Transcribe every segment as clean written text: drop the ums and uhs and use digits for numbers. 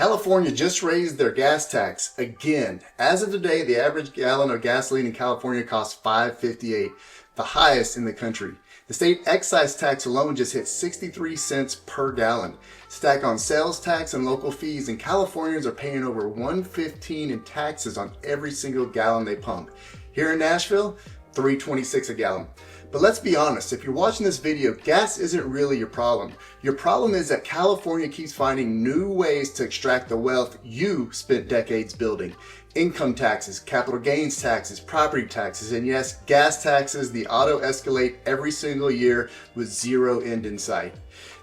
California just raised their gas tax again. As of today, the average gallon of gasoline in California costs $5.58, the highest in the country. The state excise tax alone just hit 63 cents per gallon. Stack on sales tax and local fees, and Californians are paying over $1.15 in taxes on every single gallon they pump. Here in Nashville, $3.26 a gallon. But let's be honest, if you're watching this video, gas isn't really your problem. Your problem is that California keeps finding new ways to extract the wealth you spent decades building. Income taxes, capital gains taxes, property taxes, and yes, gas taxes, the auto escalate every single year with zero end in sight.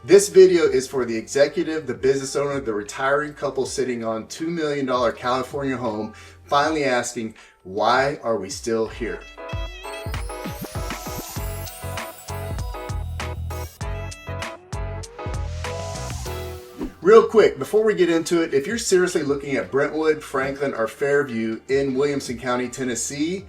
This video is for the executive, the business owner, the retiring couple sitting on $2 million California home, finally asking, why are we still here? Real quick, before we get into it, if you're seriously looking at Brentwood, Franklin, or Fairview in Williamson County, Tennessee,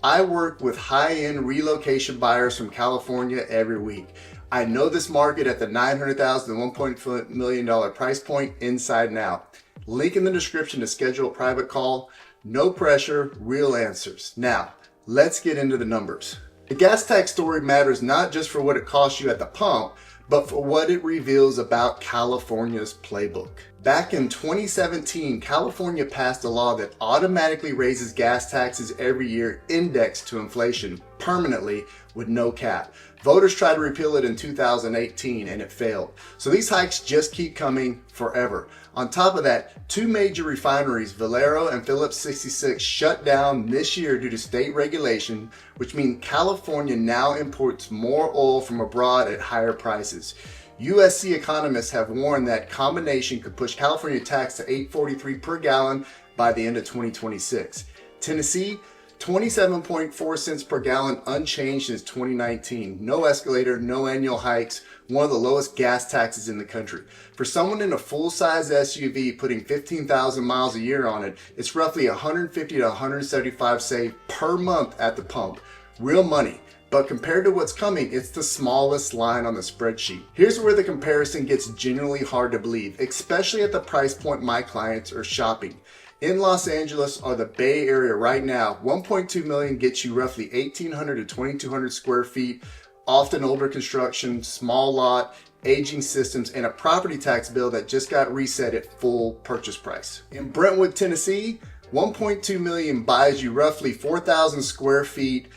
I work with high-end relocation buyers from California every week. I know this market at the $900,000 to $1.1 million price point inside and out. Link in the description to schedule a private call. No pressure, real answers. Now, let's get into the numbers. The gas tax story matters not just for what it costs you at the pump, but for what it reveals about California's playbook. Back in 2017, California passed a law that automatically raises gas taxes every year indexed to inflation permanently with no cap. Voters tried to repeal it in 2018 and it failed. So these hikes just keep coming forever. On top of that, two major refineries, Valero and Phillips 66, shut down this year due to state regulation, which means California now imports more oil from abroad at higher prices. USC economists have warned that combination could push California tax to $8.43 per gallon by the end of 2026. Tennessee, 27.4 cents per gallon, unchanged since 2019. No escalator, no annual hikes, one of the lowest gas taxes in the country. For someone in a full-size SUV putting 15,000 miles a year on it, it's roughly 150 to 175 saved per month at the pump. Real money. But compared to what's coming, it's the smallest line on the spreadsheet. Here's where the comparison gets genuinely hard to believe, especially at the price point my clients are shopping. In Los Angeles or the Bay Area right now, 1.2 million gets you roughly 1,800 to 2,200 square feet, often older construction, small lot, aging systems, and a property tax bill that just got reset at full purchase price. In Brentwood, Tennessee, 1.2 million buys you roughly 4,000 square feet,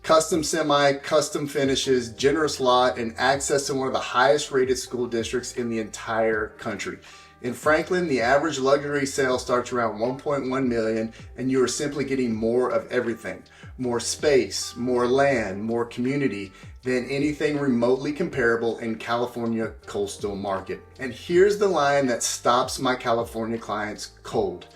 custom semi, custom finishes, generous lot, and access to one of the highest rated school districts in the entire country. In Franklin, the average luxury sale starts around 1.1 million, and you are simply getting more of everything. More space, more land, more community than anything remotely comparable in California coastal market. And here's the line that stops my California clients cold.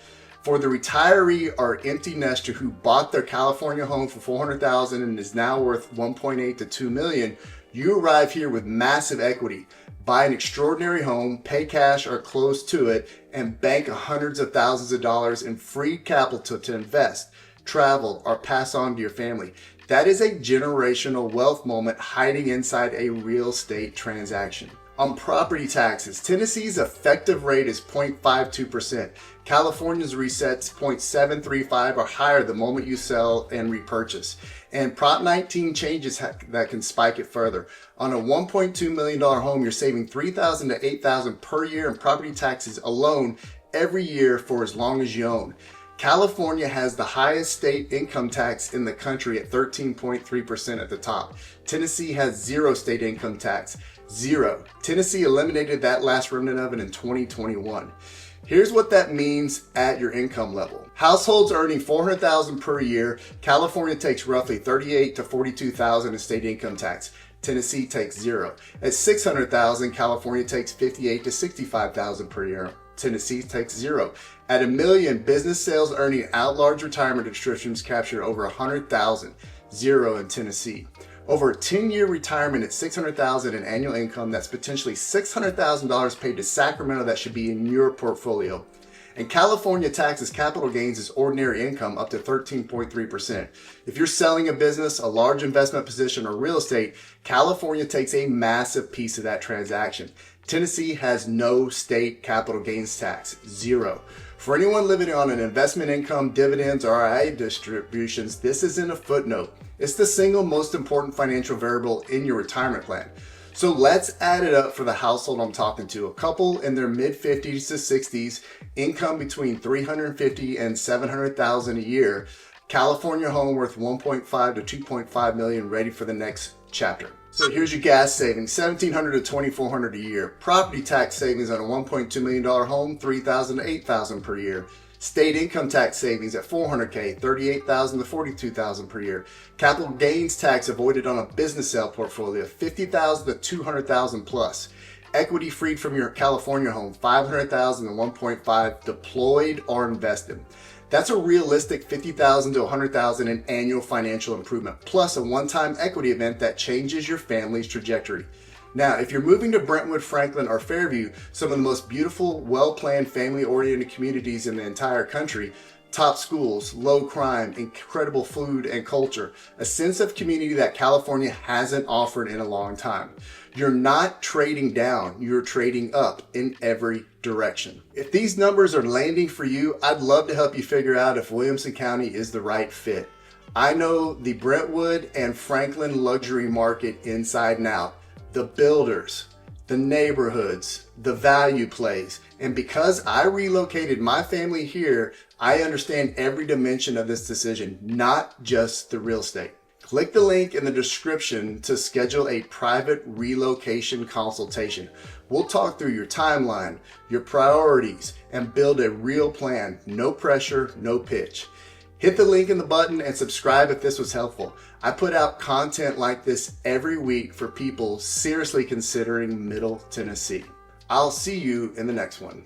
For the retiree or empty nester who bought their California home for $400,000 and is now worth 1.8 to 2 million, you arrive here with massive equity. Buy an extraordinary home, pay cash or close to it, and bank hundreds of thousands of dollars in free capital to invest, travel, or pass on to your family. That is a generational wealth moment hiding inside a real estate transaction. On property taxes, Tennessee's effective rate is 0.52%. California's resets 0.735 or higher the moment you sell and repurchase. And Prop 19 changes that can spike it further. On a $1.2 million home, you're saving $3,000 to $8,000 per year in property taxes alone every year for as long as you own. California has the highest state income tax in the country at 13.3% at the top. Tennessee has zero state income tax. Zero. Tennessee eliminated that last remnant of it in 2021. Here's what that means at your income level. Households earning $400,000 per year, California takes roughly $38,000 to $42,000 in state income tax. Tennessee takes zero. At $600,000, California takes $58,000 to $65,000 per year. Tennessee takes zero. At $1 million, business sales earning out large retirement distributions capture over $100,000. Zero in Tennessee. Over a 10-year retirement at $600,000 in annual income, that's potentially $600,000 paid to Sacramento that should be in your portfolio. And California taxes capital gains as ordinary income up to 13.3%. If you're selling a business, a large investment position, or real estate, California takes a massive piece of that transaction. Tennessee has no state capital gains tax, zero. For anyone living on an investment income, dividends, or RIA distributions, this isn't a footnote. It's the single most important financial variable in your retirement plan. So let's add it up for the household I'm talking to. A couple in their mid-50s to 60s, income between $350,000 and $700,000 a year, California home worth $1.5 to $2.5 million, ready for the next chapter. So here's your gas savings, $1,700 to $2,400 a year. Property tax savings on a $1.2 million home, $3,000 to $8,000 per year. State income tax savings at $400K, $38,000 to $42,000 per year. Capital gains tax avoided on a business sale portfolio, $50,000 to $200,000 plus. Equity freed from your California home, $500,000 to $1.5 deployed or invested. That's a realistic $50,000 to $100,000 in annual financial improvement, plus a one-time equity event that changes your family's trajectory. Now, if you're moving to Brentwood, Franklin, or Fairview, some of the most beautiful, well-planned, family-oriented communities in the entire country, top schools, low crime, incredible food and culture, a sense of community that California hasn't offered in a long time. You're not trading down, you're trading up in every direction. If these numbers are landing for you, I'd love to help you figure out if Williamson County is the right fit. I know the Brentwood and Franklin luxury market inside and out, the builders, the neighborhoods, the value plays, and because I relocated my family here, I understand every dimension of this decision, not just the real estate. Click the link in the description to schedule a private relocation consultation. We'll talk through your timeline, your priorities, and build a real plan. No pressure, no pitch. Hit the link in the button and subscribe if this was helpful. I put out content like this every week for people seriously considering Middle Tennessee. I'll see you in the next one.